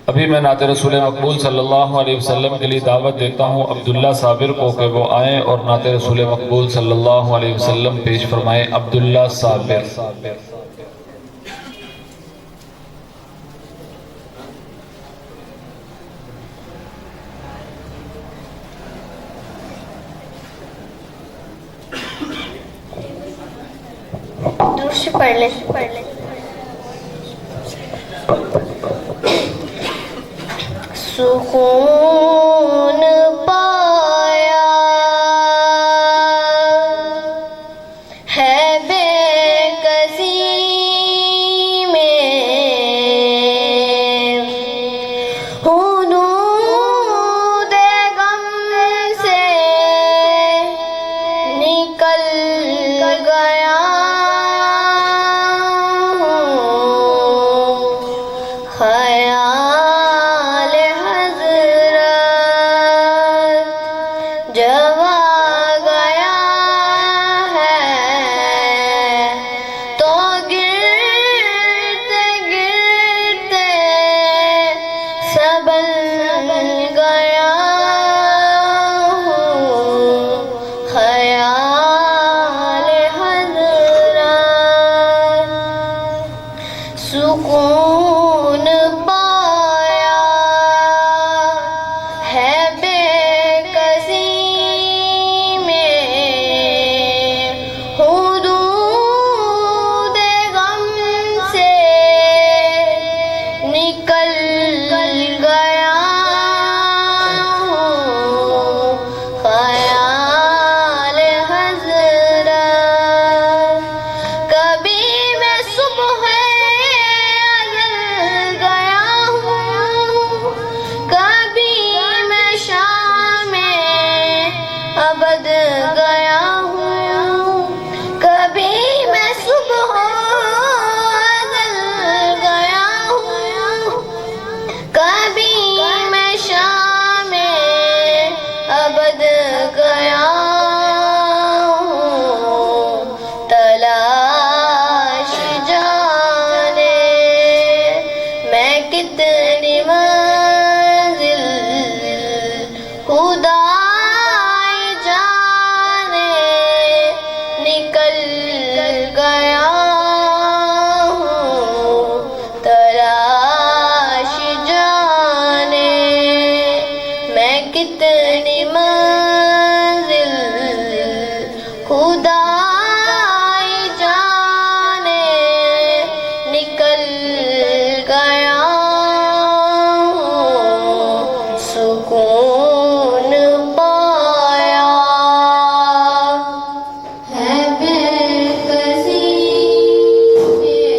ابھی میں نعت رسول مقبول صلی اللہ علیہ وسلم کے لیے دعوت دیتا ہوں عبداللہ صابر کو کہ وہ آئیں اور نعت رسول مقبول صلی اللہ علیہ وسلم پیش فرمائیں۔ عبداللہ صابر۔ دور سے پڑھ لیں۔ سکون پایا ہے بے کسی میں، حدود غم سے نکل گیا ہوں، خیال حضرت جب آ گیا ہے تو گرتے گرتے سنبھل گیا ہوں، خیال حضرت سکون پایا ہے بے کسی میں، حدود غم سے نکل گیا ہوں، خیال حضرت کبھی میں صبح ازل گیا ہوں، کبھی میں شام ابد گیا ہوں، کبھی میں صبح ازل گیا ہوں، کبھی میں شام ابد گیا ہوں، تلاش جانے میں کتنی منزل، خدا جانے نکل گیا ہوں، تلاش جانے میں کتنی منزل، خدا جانے نکل گیا ہوں، سکون پایا ہے بے کسی میں،